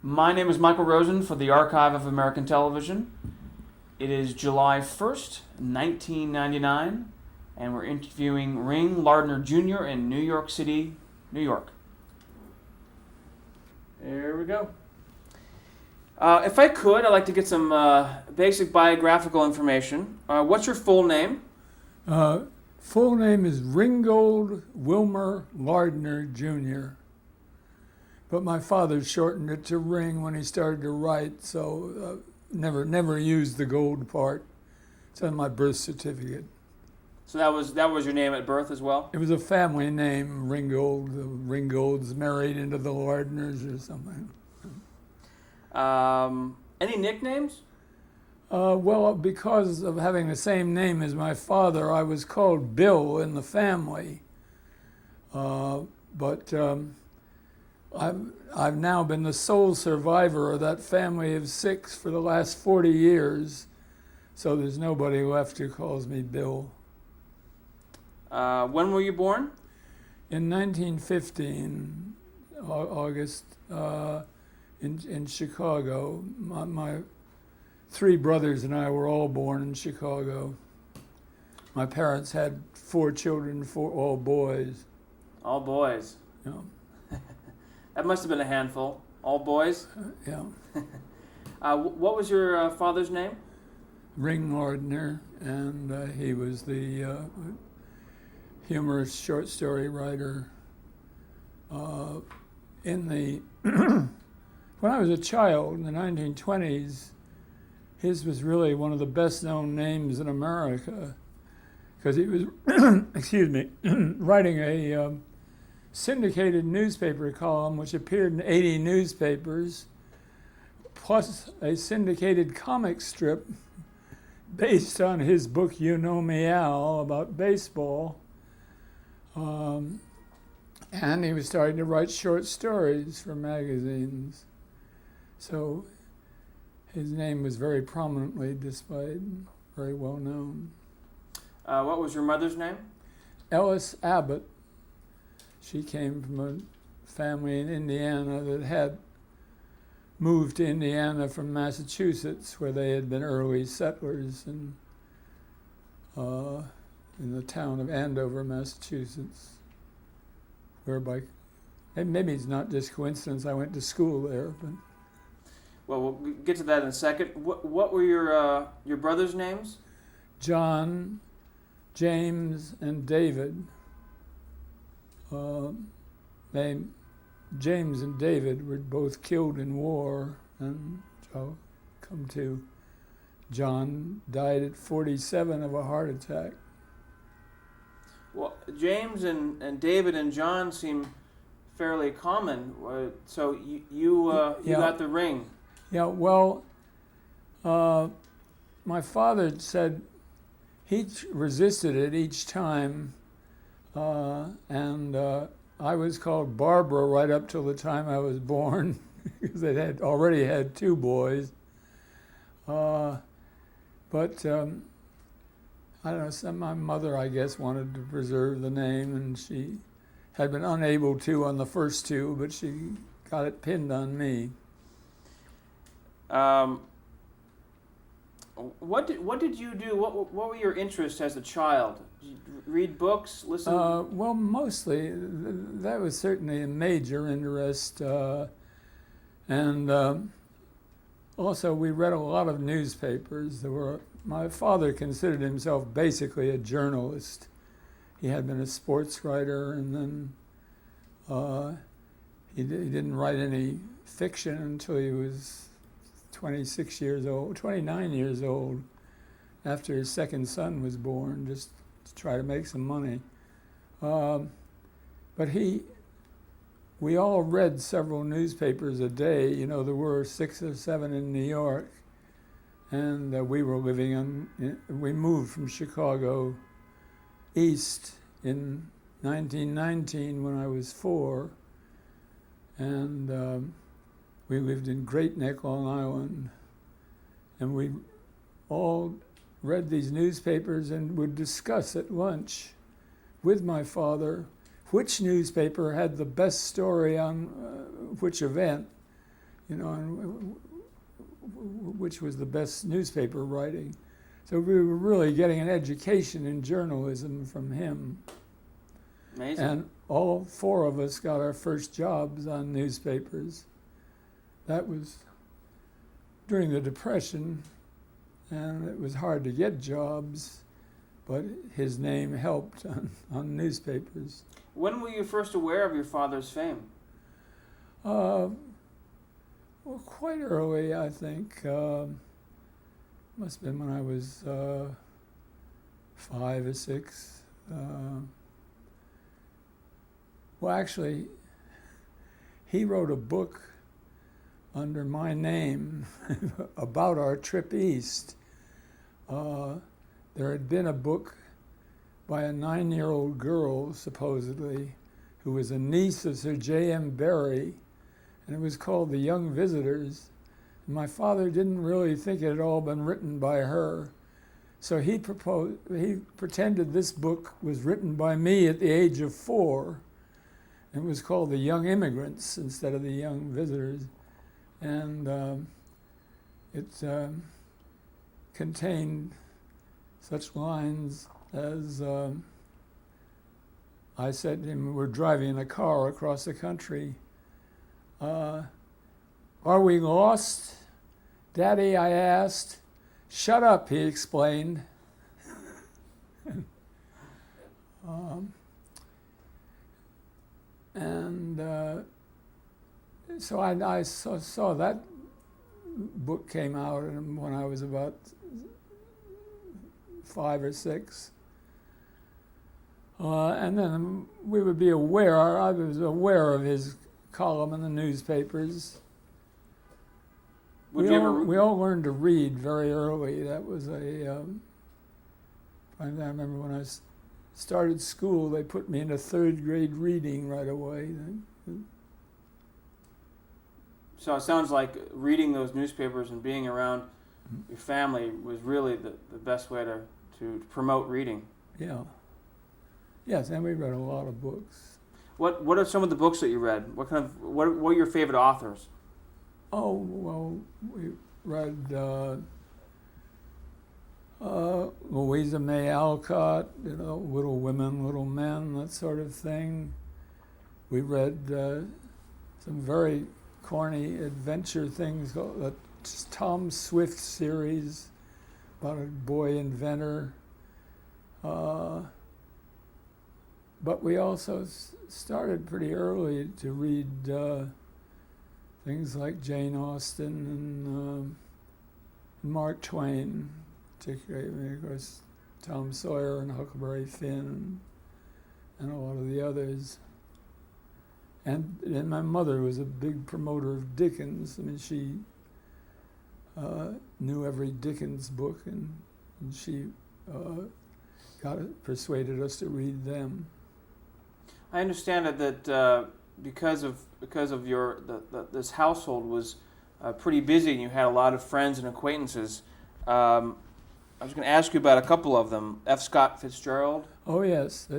My name is Michael Rosen for the Archive of American Television. It is July 1st, 1999, and we're interviewing Ring Lardner Jr. in New York City, New York. There we go. If I could, I'd like to get some basic biographical information. What's your full name? Full name is Ringgold Wilmer Lardner Jr., but my father shortened it to Ring when he started to write, so never used the gold part. It's on my birth certificate. So that was your name at birth as well? It was a family name, Ringgold. The Ringgolds married into the Lardners or something. Any nicknames? Well, because of having the same name as my father, I was called Bill in the family. But I've now been the sole survivor of that family of 6 for the last 40 years, so there's nobody left who calls me Bill. When were you born? In 1915, August, in Chicago. My 3 brothers and I were all born in Chicago. My parents had 4 children, all boys. All boys. Yeah. That must have been a handful. All boys? Yeah. What was your father's name? Ring Lardner, and he was the humorous short story writer. When I was a child in the 1920s, his was really one of the best known names in America, because he was, writing a syndicated newspaper column which appeared in 80 newspapers, plus a syndicated comic strip based on his book You Know Me Al about baseball. And he was starting to write short stories for magazines. So his name was very prominently displayed, very well known. What was your mother's name? Ellis Abbott. She came from a family in Indiana that had moved to Indiana from Massachusetts, where they had been early settlers in the town of Andover, Massachusetts, whereby, and maybe it's not just coincidence I went to school there, but. Well, we'll get to that in a second. What were your brothers' names? John, James, and David. James and David were both killed in war, and I'll come to. John died at 47 of a heart attack. Well, James and David and John seem fairly common. So you got the ring. Yeah, well, my father said he resisted it each time, and I was called Barbara right up till the time I was born, because they had already had 2 boys. But I don't know, my mother, I guess, wanted to preserve the name, and she had been unable to on the first 2, but she got it pinned on me. What did you do? What were your interests as a child? Did you read books, listen? Well, mostly that was certainly a major interest, and also we read a lot of newspapers. My father considered himself basically a journalist. He had been a sports writer, and then he didn't write any fiction until he was 29 years old, after his second son was born, just to try to make some money. But we all read several newspapers a day. You know, there were 6 or 7 in New York, and we were we moved from Chicago east in 1919 when I was 4, and we lived in Great Neck, Long Island, and we all read these newspapers and would discuss at lunch with my father which newspaper had the best story on which event. which was the best newspaper writing. So we were really getting an education in journalism from him. Amazing. And all four of us got our first jobs on newspapers. That was during the Depression, and it was hard to get jobs, but his name helped on newspapers. When were you first aware of your father's fame? Well, quite early, I think. Must have been when I was 5 or 6. Well, actually, he wrote a book under my name about our trip east. There had been a book by a 9-year-old girl, supposedly, who was a niece of Sir J.M. Barrie, and it was called The Young Visitors. And my father didn't really think it had all been written by her, so he pretended this book was written by me at the age of 4. It was called The Young Immigrants instead of The Young Visitors. And it contained such lines as, I said to him, we're driving in a car across the country. Are we lost? Daddy, I asked. Shut up, he explained. So I saw that book came out when I was about 5 or 6. And then we would be aware, I was aware of his column in the newspapers. We all learned to read very early. That was I remember when I started school, they put me into 3rd grade reading right away. So it sounds like reading those newspapers and being around your family was really the best way to promote reading. Yeah. Yes, and we read a lot of books. What are some of the books that you read? What are your favorite authors? Oh, well, we read Louisa May Alcott, Little Women, Little Men, that sort of thing. We read some very corny adventure things, the Tom Swift series about a boy inventor. But we also started pretty early to read things like Jane Austen and Mark Twain, particularly, of course, Tom Sawyer and Huckleberry Finn and a lot of the others. And my mother was a big promoter of Dickens. I mean, she knew every Dickens book, and she persuaded us to read them. I understand that because of your this household was pretty busy, and you had a lot of friends and acquaintances. I was going to ask you about a couple of them. F. Scott Fitzgerald. Oh yes,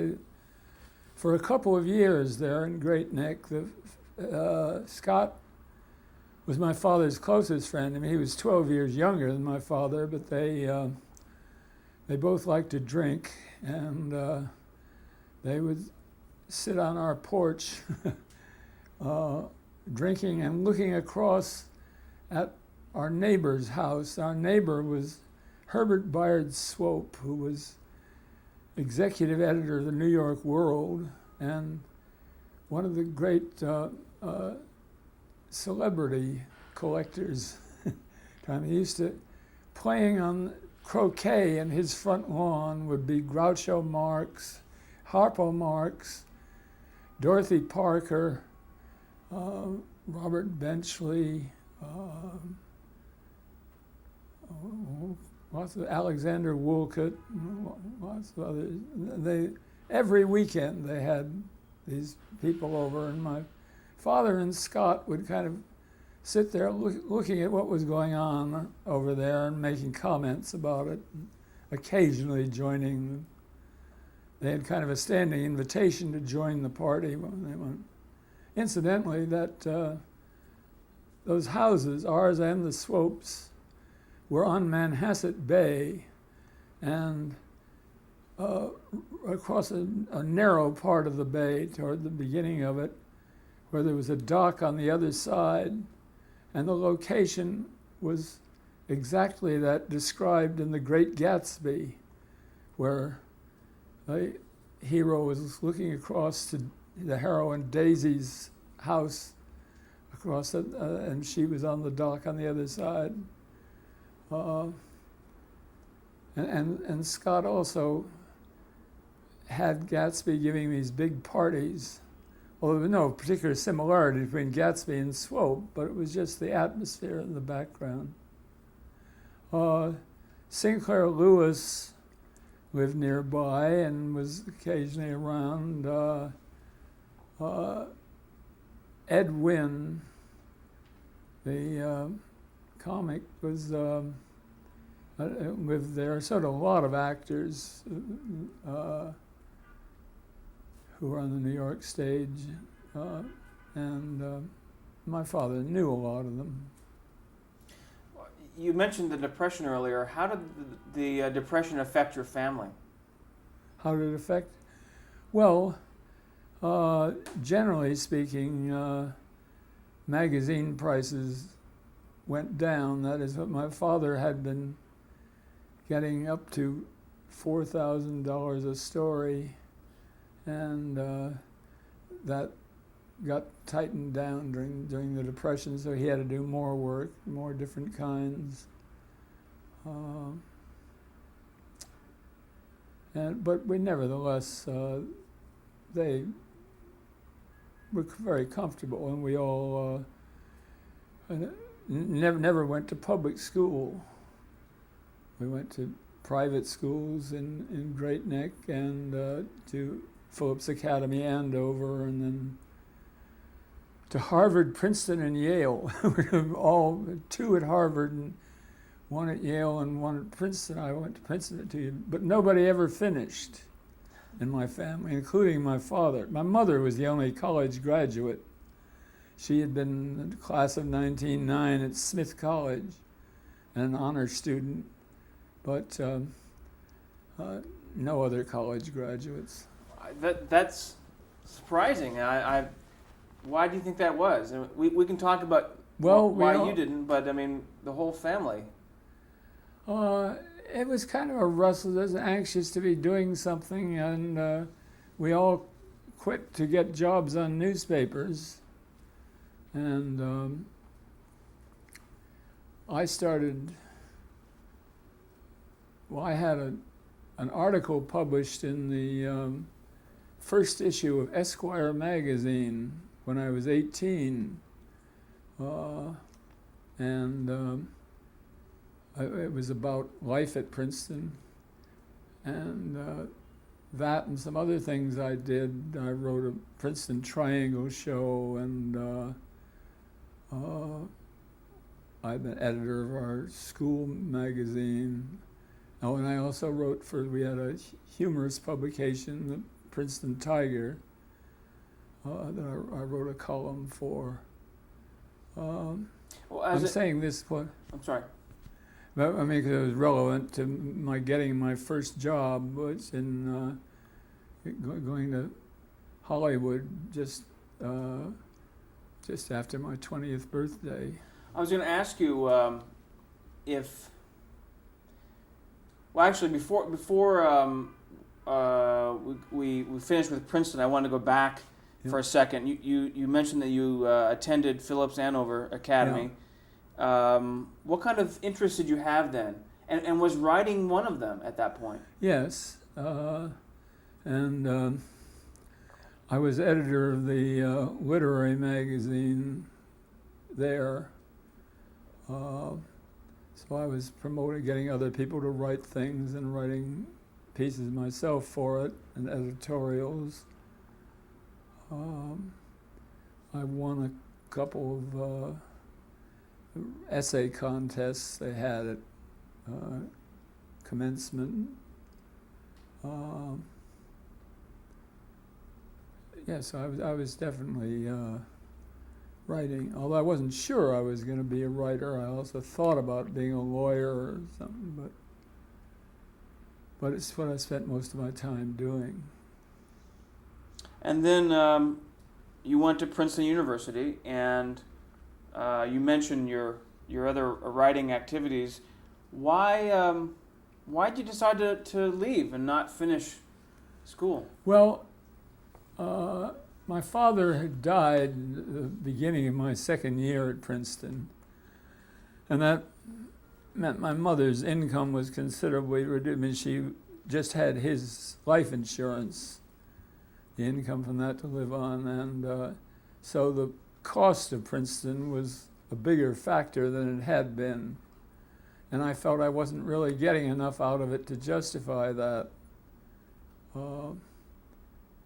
for a couple of years there in Great Neck, Scott was my father's closest friend. I mean, he was 12 years younger than my father, but they both liked to drink, and they would sit on our porch drinking and looking across at our neighbor's house. Our neighbor was Herbert Bayard Swope, who was executive editor of the New York World and one of the great celebrity collectors. He used to, playing on croquet in his front lawn would be Groucho Marx, Harpo Marx, Dorothy Parker, Robert Benchley, Alexander Woolcott, lots of others. Every weekend they had these people over, and my father and Scott would kind of sit there looking at what was going on over there and making comments about it, and occasionally joining them. They had kind of a standing invitation to join the party when they went. Incidentally, that those houses, ours and the Swopes, were on Manhasset Bay, and across a narrow part of the bay toward the beginning of it, where there was a dock on the other side, and the location was exactly that described in The Great Gatsby, where the hero was looking across to the heroine Daisy's house across it, and she was on the dock on the other side. And Scott also had Gatsby giving these big parties. Well, there was no particular similarity between Gatsby and Swope, but it was just the atmosphere in the background. Sinclair Lewis lived nearby and was occasionally around. Ed Wynn, the comic, was lived there. So did a lot of actors who were on the New York stage, and my father knew a lot of them. You mentioned the Depression earlier. How did the Depression affect your family? How did it affect? Well, generally speaking, magazine prices went down. That is what my father had been getting up to $4,000 a story, and that got tightened down during the Depression, so he had to do more work, more different kinds. But we nevertheless, they were very comfortable, and we all never went to public school. We went to private schools in Great Neck and to Phillips Academy, Andover, and then to Harvard, Princeton, and Yale. All two at Harvard and one at Yale and one at Princeton. I went to Princeton, but nobody ever finished in my family, including my father. My mother was the only college graduate. She had been in the class of 1909 at Smith College and an honor student, but no other college graduates. That's surprising. Why do you think that was? And we can talk about why you didn't, but I mean, the whole family. It was kind of a restless, anxious to be doing something, and we all quit to get jobs on newspapers. And I started, well, I had an article published in the first issue of Esquire magazine when I was 18. It was about life at Princeton, and that and some other things I did. I wrote a Princeton Triangle show, and I've been editor of our school magazine. Oh, and I also wrote we had a humorous publication, the Princeton Tiger, that I wrote a column for. I'm saying this, what? I'm sorry. But, I mean, because it was relevant to my getting my first job, was in going to Hollywood just after my 20th birthday. I was going to ask you if, well, actually, before we finished with Princeton, I wanted to go back for a second. You mentioned that you attended Phillips Andover Academy. Yeah. What kind of interest did you have then? And was writing one of them at that point? Yes. I was editor of the literary magazine there. So I was getting other people to write things and writing pieces myself for it and editorials. I won a couple of essay contests they had at commencement. Yes, I was definitely writing. Although I wasn't sure I was going to be a writer, I also thought about being a lawyer or something. But it's what I spent most of my time doing. And then you went to Princeton University, and you mentioned your other writing activities. Why did you decide to leave and not finish school? Well, my father had died at the beginning of my second year at Princeton, and that meant my mother's income was considerably reduced. I mean, she just had his life insurance, the income from that to live on, and so the cost of Princeton was a bigger factor than it had been, and I felt I wasn't really getting enough out of it to justify that.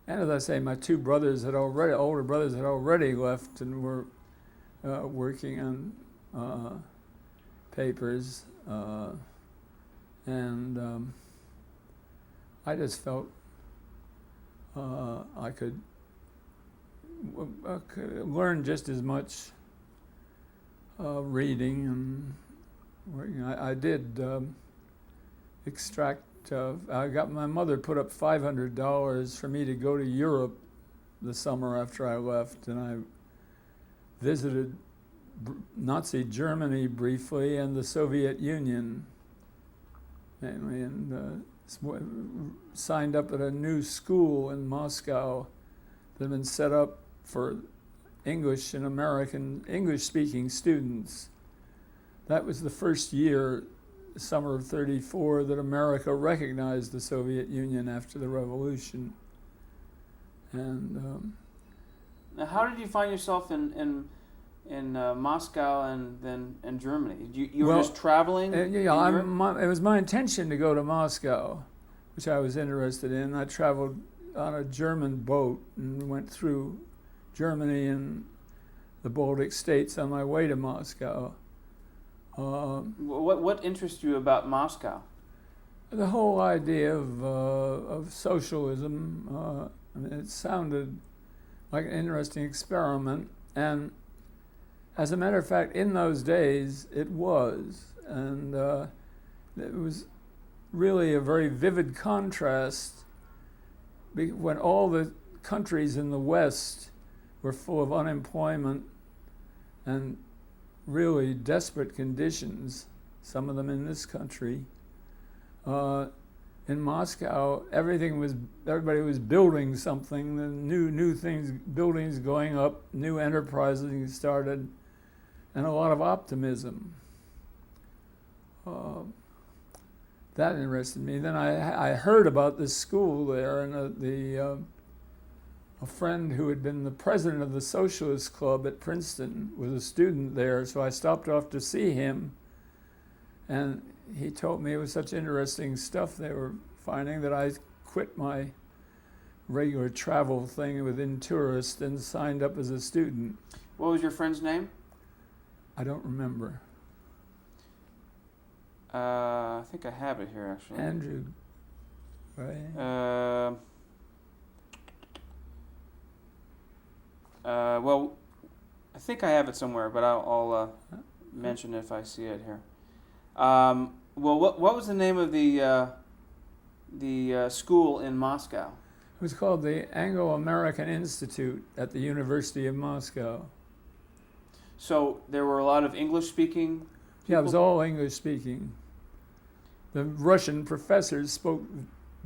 And as I say, my two brothers older brothers had already left and were working on papers, and I just felt I could learn just as much reading and working. I did extract. I got my mother put up $500 for me to go to Europe the summer after I left, and I visited Nazi Germany briefly and the Soviet Union mainly, and signed up at a new school in Moscow that had been set up for English and American English-speaking students. That was the first year, summer of '34, that America recognized the Soviet Union after the revolution. And now, how did you find yourself in Moscow and then in Germany? You were just traveling? It was my intention to go to Moscow, which I was interested in. I traveled on a German boat and went through Germany and the Baltic states on my way to Moscow. What interests you about Moscow? The whole idea of socialism. I mean, it sounded like an interesting experiment, and as a matter of fact, in those days, it was. And it was really a very vivid contrast when all the countries in the West were full of unemployment and really desperate conditions, some of them in this country. In Moscow, everybody was building something, the new things, buildings going up, new enterprises being started, and a lot of optimism. That interested me. Then I heard about this school there, and a friend who had been the president of the Socialist Club at Princeton was a student there, so I stopped off to see him, and he told me it was such interesting stuff they were finding that I quit my regular travel thing within tourist and signed up as a student. What was your friend's name? I don't remember. I think I have it here, actually. Andrew, right? Well, I think I have it somewhere, but I'll mention it if I see it here. Well, what was the name of the school in Moscow? It was called the Anglo-American Institute at the University of Moscow. So there were a lot of English-speaking people? Yeah, it was all English-speaking. The Russian professors spoke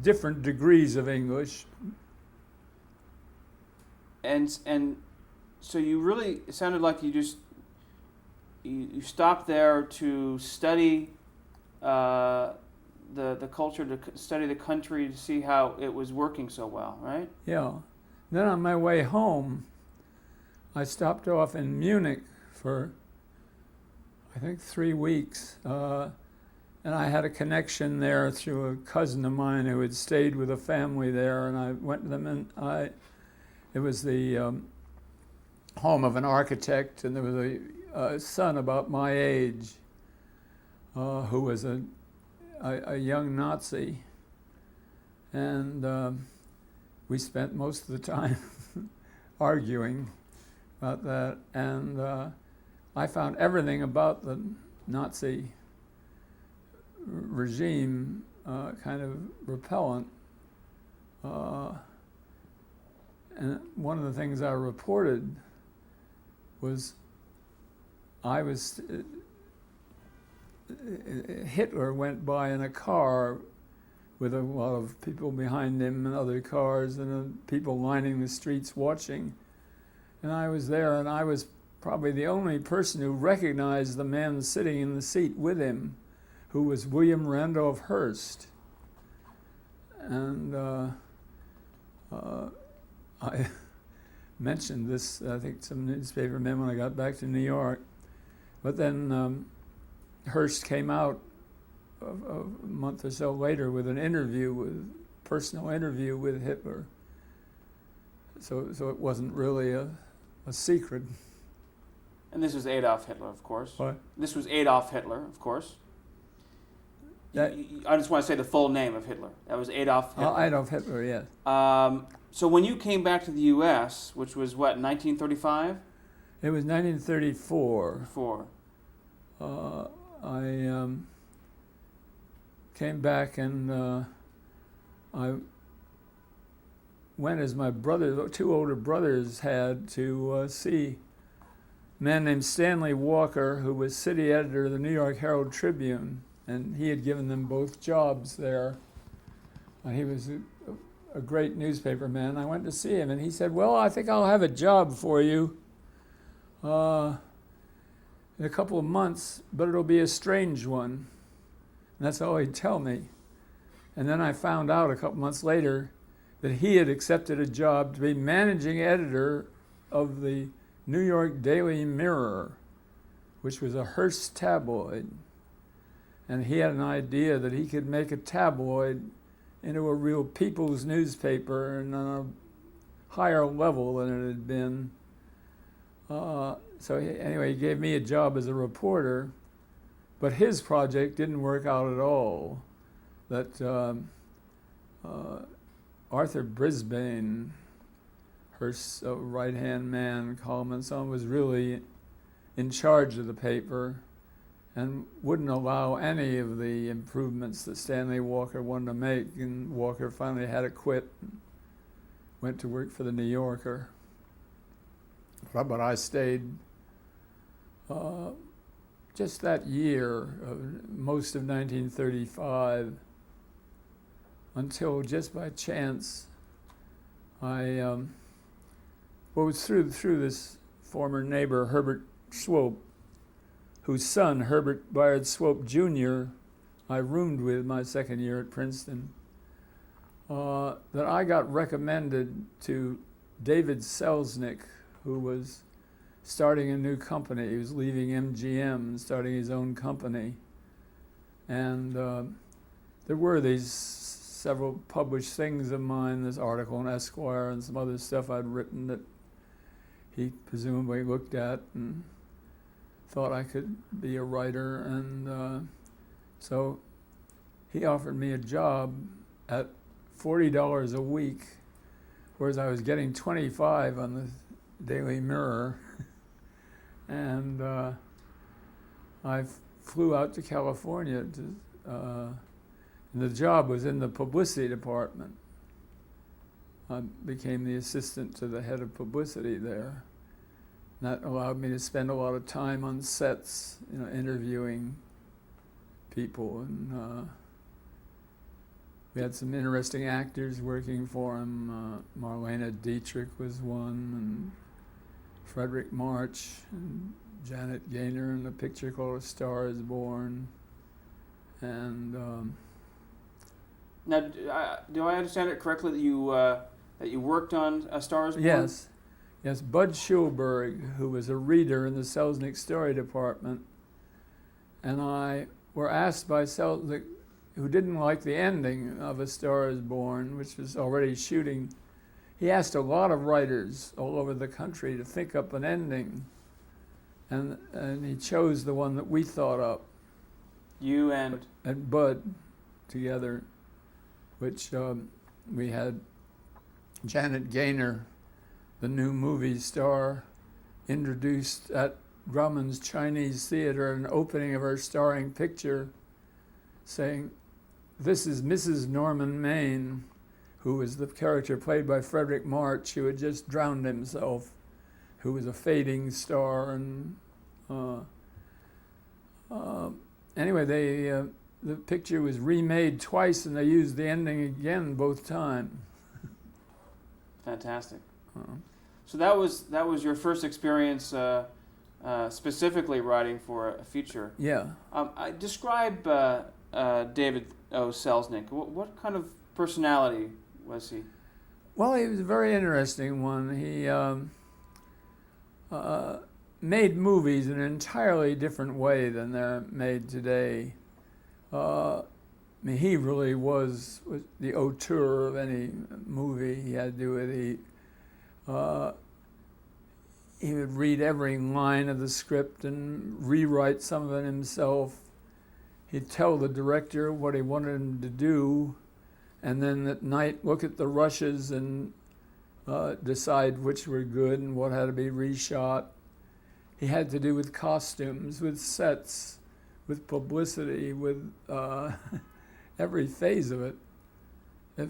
different degrees of English. And so you really, it sounded like you just, you stopped there to study the culture, to study the country, to see how it was working so well, right? Yeah. Then on my way home, I stopped off in Munich for, I think, 3 weeks. And I had a connection there through a cousin of mine who had stayed with a family there, and I went to them, and it was the home of an architect, and there was a son about my age who was a young Nazi, and we spent most of the time arguing about that, and I found everything about the Nazi regime kind of repellent. And one of the things I reported was Hitler went by in a car with a lot of people behind him and other cars and people lining the streets watching. And I was there, and I was probably the only person who recognized the man sitting in the seat with him, who was William Randolph Hearst. And I mentioned this, I think, to some newspapermen when I got back to New York. But then Hearst came out a month or so later with an personal interview with Hitler. So it wasn't really a secret. And this was Adolf Hitler, of course. What? This was Adolf Hitler, of course. That, I just want to say the full name of Hitler. That was Adolf Hitler. Adolf Hitler, yes. So when you came back to the U.S., which was what, 1935? It was 1934. I came back and I went as my two older brothers had to see a man named Stanley Walker, who was city editor of the New York Herald Tribune, and he had given them both jobs there. He was a great newspaper man. I went to see him, and he said, "Well, I think I'll have a job for you in a couple of months, but it'll be a strange one." And that's all he'd tell me. And then I found out a couple months later that he had accepted a job to be managing editor of the New York Daily Mirror, which was a Hearst tabloid. And he had an idea that he could make a tabloid into a real people's newspaper and on a higher level than it had been. Anyway, he gave me a job as a reporter, but his project didn't work out at all. That Arthur Brisbane, Hearst's right-hand man, columnist, so was really in charge of the paper and wouldn't allow any of the improvements that Stanley Walker wanted to make. And Walker finally had to quit and went to work for the New Yorker. But I stayed just that year, most of 1935, until just by chance I was through this former neighbor, Herbert Swope, whose son, Herbert Bayard Swope Jr., I roomed with my second year at Princeton, that I got recommended to David Selznick, who was starting a new company. He was leaving MGM and starting his own company. And there were these several published things of mine, this article in Esquire and some other stuff I'd written that he presumably looked at and thought I could be a writer. And so he offered me a job at $40 a week, whereas I was getting $25 on the Daily Mirror. And I flew out to California and the job was in the publicity department. I became the assistant to the head of publicity there. And that allowed me to spend a lot of time on sets, interviewing people. And we had some interesting actors working for him. Marlene Dietrich was one, and Frederick March, and Janet Gaynor in a picture called A Star is Born. And now, do I understand it correctly that you worked on A Star is Born? Yes. Bud Schulberg, who was a reader in the Selznick story department, and I were asked by Selznick, who didn't like the ending of A Star is Born, which was already shooting. He asked a lot of writers all over the country to think up an ending, and he chose the one that we thought up. You and Bud together, which we had Janet Gaynor, the new movie star, introduced at Grauman's Chinese Theater an opening of her starring picture saying, "This is Mrs. Norman Maine," who was the character played by Frederick March, who had just drowned himself, who was a fading star. And anyway, the picture was remade twice, and they used the ending again both times. Fantastic. So that was your first experience specifically writing for a feature. Yeah. Describe David O. Selznick. What kind of personality was he? Well, he was a very interesting one. He made movies in an entirely different way than they're made today. I mean, he really was the auteur of any movie he had to do with. He would read every line of the script and rewrite some of it himself. He'd tell the director what he wanted him to do, and then at night look at the rushes and decide which were good and what had to be reshot. He had to do with costumes, with sets, with publicity, with every phase of it. If,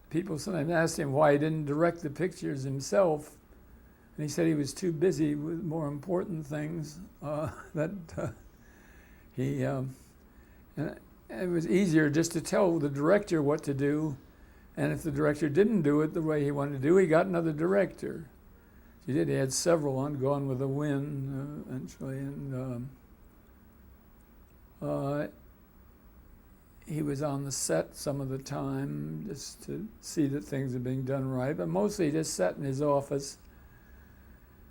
people sometimes asked him why he didn't direct the pictures himself, and he said he was too busy with more important things. And it was easier just to tell the director what to do, and if the director didn't do it the way he wanted to do, he got another director. He did. He had several on Gone with the Wind eventually, and he was on the set some of the time just to see that things are being done right, but mostly he just sat in his office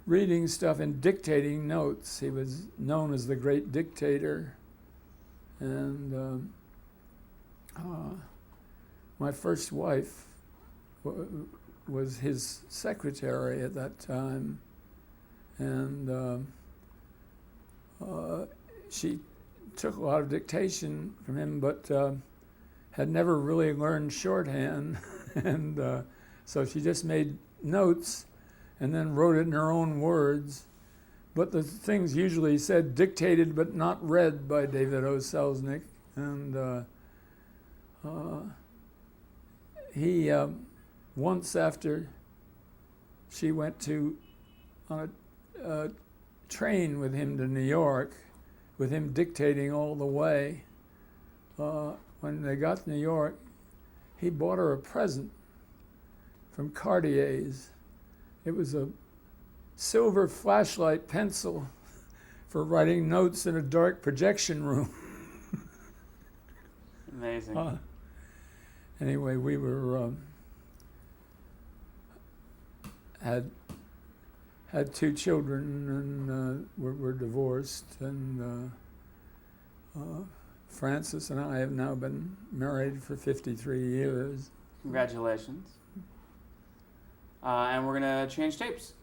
reading stuff and dictating notes. He was known as the great dictator, and my first wife was his secretary at that time, and she took a lot of dictation from him, but had never really learned shorthand, and so she just made notes and then wrote it in her own words. But the things usually said dictated but not read by David O. Selznick, and he once after she went on a train with him to New York, with him dictating all the way. When they got to New York, he bought her a present from Cartier's. It was a silver flashlight pencil for writing notes in a dark projection room. Amazing. Anyway, we were had 2 children, and were divorced, and Frances and I have now been married for 53 years. Congratulations. And we're going to change tapes.